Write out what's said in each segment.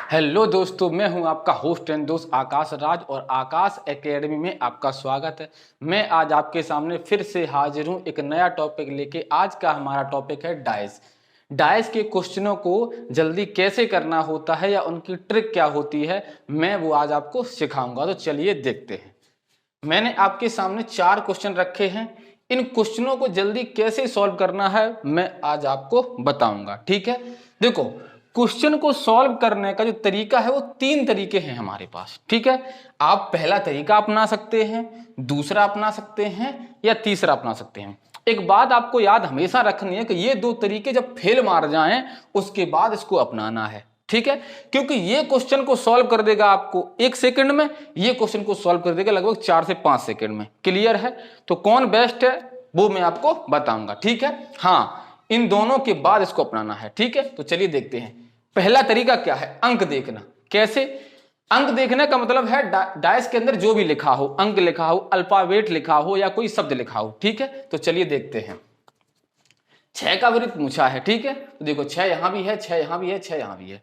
Hello दोस्तों, मैं हूं आपका होस्ट एंड दोस्त आकाश राज और आकाश एकेडमी में आपका स्वागत है। मैं आज आपके सामने फिर से हाजिर हूं एक नया टॉपिक लेके। आज का हमारा टॉपिक है डाइस। डाइस के क्वेश्चनों को जल्दी कैसे करना होता है या उनकी ट्रिक क्या होती है, मैं वो आज आपको सिखाऊंगा। तो चलिए देखते हैं। मैंने आपके सामने 4 क्वेश्चन रखे हैं। इन क्वेश्चनों को जल्दी कैसे सॉल्व करना है मैं आज आपको बताऊंगा। ठीक है, देखो क्वेश्चन को सॉल्व करने का जो तरीका है वो 3 तरीके हैं हमारे पास। ठीक है, आप पहला तरीका अपना सकते हैं, दूसरा अपना सकते हैं या तीसरा अपना सकते हैं। एक बात आपको याद हमेशा रखनी है कि ये 2 तरीके जब फेल मार जाएं उसके बाद इसको अपनाना है। ठीक है, क्योंकि ये क्वेश्चन को सॉल्व कर देगा आपको 1 सेकंड में, ये क्वेश्चन को सॉल्व कर देगा लगभग 4 से 5 सेकंड में। क्लियर है? तो कौन बेस्ट है वो मैं आपको बताऊंगा। ठीक है, हाँ, इन दोनों के बाद इसको अपनाना है। ठीक है, तो चलिए देखते हैं। पहला तरीका क्या है? अंक देखना। कैसे? अंक देखने का मतलब है डाइस के अंदर जो भी लिखा हो, अंक लिखा हो, अल्फाबेट लिखा हो या कोई शब्द लिखा हो। ठीक है, तो चलिए देखते हैं। 6 का वृत्त पूछा है। ठीक है, तो देखो 6 यहां भी है, 6 यहां भी है, 6 यहां भी है।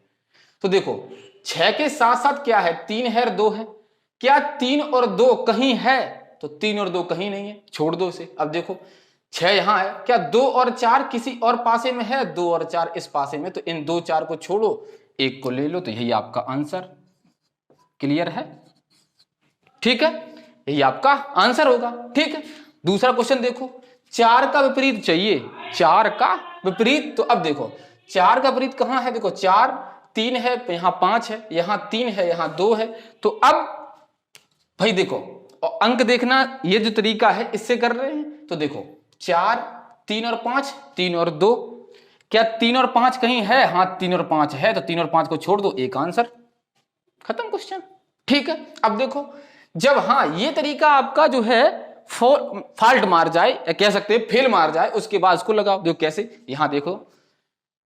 तो देखो 6 के साथ साथ क्या है? 3 है और 2 है। क्या 3 और 2 कहीं है? तो 3 और 2 कहीं नहीं है, छोड़ दो इसे। अब देखो 6 यहां है, क्या 2 और 4 किसी और पासे में है? 2 और 4 इस पासे में, तो इन 2 4 को छोड़ो, 1 को ले लो, तो यही आपका आंसर। क्लियर है? ठीक है, यही आपका आंसर होगा। ठीक है, दूसरा क्वेश्चन देखो। 4 का विपरीत चाहिए, 4 का विपरीत। तो अब देखो 4 का विपरीत कहां है? देखो 4 3 है, यहां 5 है, यहां 3 है, यहां 2 है। तो अब भाई देखो अंक देखना, ये जो तरीका है इससे कर रहे हैं। तो देखो 4 3 और 5, 3 और 2, क्या 3 और 5 कहीं है? हाँ 3 और 5 है, तो 3 और 5 को छोड़ दो, 1 आंसर। खत्म क्वेश्चन। ठीक है, अब देखो जब हाँ ये तरीका आपका जो है फॉल्ट मार जाए या कह सकते हैं फेल मार जाए, उसके बाद इसको लगाओ। देखो कैसे, यहां देखो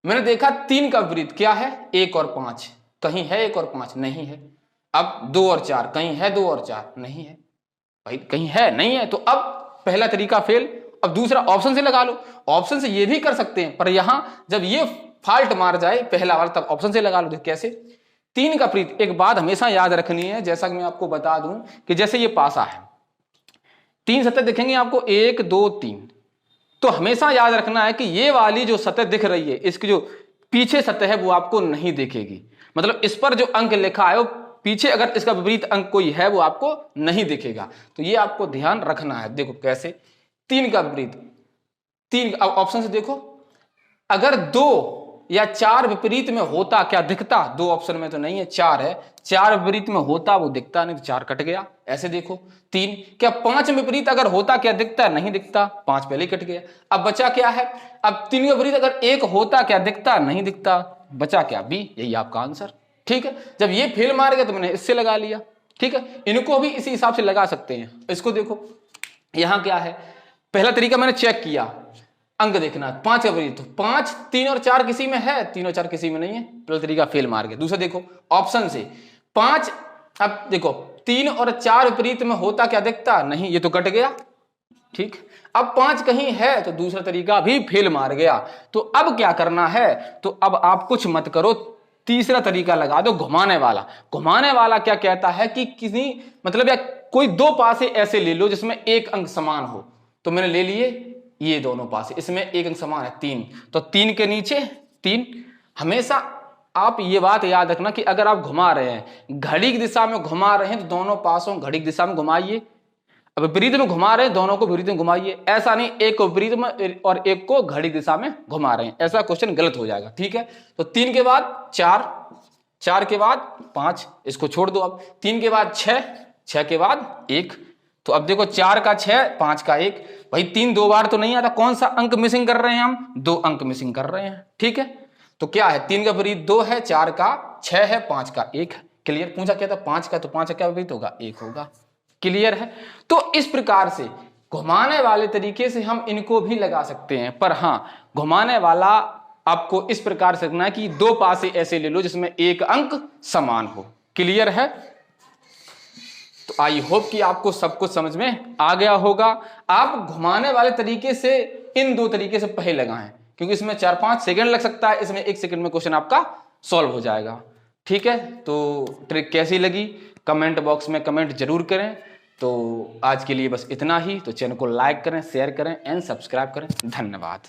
मैंने देखा 3 का विपरीत क्या है? 1 और 5, कहीं है 1 और 5? नहीं है। अब 2 और 4, कहीं है 2 और 4? नहीं है भाई, कहीं है? नहीं है। तो अब पहला तरीका फेल। अब दूसरा ऑप्शन से लगा लो। ऑप्शन से ये भी कर सकते हैं, पर यहां जब ये फॉल्ट मार जाए पहला वाला, तब ऑप्शन से लगा लो। देखो कैसे, 3 का विपरीत। एक बात हमेशा याद रखनी है, जैसा कि मैं आपको बता दूं कि जैसे ये पासा है, 3 सतह दिखेंगे आपको, 1 2 3। तो हमेशा याद रखना है कि ये वाली जो सतह दिख रही है, इसकी जो पीछे सतह है वो आपको नहीं दिखेगी। मतलब इस पर जो अंक लिखा है वो पीछे अगर इसका विपरीत अंक कोई है वो आपको नहीं दिखेगा। तो ये आपको ध्यान रखना है। देखो कैसे, 3 का विपरीत, 3 ऑप्शन से देखो, अगर 2 या 4 विपरीत में होता क्या दिखता? 2 ऑप्शन में तो नहीं है, 4 है, 4 विपरीत में होता वो दिखता नहीं, तो 4 कट गया। ऐसे देखो 3, क्या 5 विपरीत अगर होता क्या दिखता? नहीं दिखता, 5 पहले ही कट गया। अब बचा क्या है? अब 3 के विपरीत अगर 1 होता क्या दिखता? नहीं दिखता, बचा क्या? बी, यही आपका आंसर। ठीक है, जब ये फेल मार गया तो मैंने इससे लगा लिया। ठीक है, इनको भी इसी हिसाब से लगा सकते हैं। इसको देखो यहां क्या है, पहला तरीका मैंने चेक किया, अंक देखना 5 का विपरीत। तो 5 3 और 4 किसी में है, 3 और 4 किसी में नहीं है, पहला तरीका फेल मार गया। दूसरा देखो ऑप्शन से 5, अब देखो 3 और 4 विपरीत में होता क्या दिखता? नहीं, ये तो कट गया। ठीक, अब 5 कहीं है, तो दूसरा तरीका भी फेल मार गया। तो अब क्या करना है? तो अब आप कुछ मत करो, तीसरा तरीका लगा दो, घुमाने वाला। घुमाने वाला क्या कहता है कि किसी मतलब या कोई 2 पासे ऐसे ले लो जिसमें 1 अंक समान हो। तो मैंने ले लिए ये दोनों पासे, इसमें 1 अंक समान है 3, तो 3 के नीचे 3। हमेशा आप ये बात याद रखना कि अगर आप घुमा रहे हैं, घड़ी की दिशा में घुमा रहे हैं, तो दोनों पासों घड़ी की दिशा में घुमाइए। अब विपरीत में घुमा रहे हैं, दोनों को विपरीत में घुमाइए। ऐसा नहीं एक को विपरीत में और एक को घड़ी दिशा में घुमा रहे हैं, ऐसा क्वेश्चन गलत हो जाएगा। ठीक है, तो 3 के बाद 4, 4 के बाद 5, इसको छोड़ दो। अब 3 के बाद 6, 6 के बाद 1। तो अब देखो 4 का 6, 5 का 1। भाई 3 2 बार तो नहीं आता, कौन सा अंक मिसिंग कर रहे हैं हम? 2 अंक मिसिंग कर रहे हैं। ठीक है, तो क्या है, 3 का विपरीत 2 है, 4 का 6 है, 5 का 1 है। क्लियर? पूछा क्या था? 5 का, तो 5 का क्या विपरीत होगा? 1 होगा। क्लियर है? तो इस प्रकार से घुमाने वाले तरीके से हम इनको भी लगा सकते हैं, पर हां घुमाने वाला आपको इस प्रकार से करना है कि 2 पासे ऐसे ले लो जिसमें 1 अंक समान हो। क्लियर है? तो आई होप कि आपको सब कुछ समझ में आ गया होगा। आप घुमाने वाले तरीके से इन 2 तरीके से पहले लगाएं, क्योंकि इसमें 4-5 सेकंड लग सकता है, इसमें 1 सेकंड में क्वेश्चन आपका सॉल्व हो जाएगा। ठीक है, तो ट्रिक कैसी लगी कमेंट बॉक्स में कमेंट जरूर करें। तो आज के लिए बस इतना ही। तो चैनल को लाइक करें, शेयर करें एंड सब्सक्राइब करें। धन्यवाद।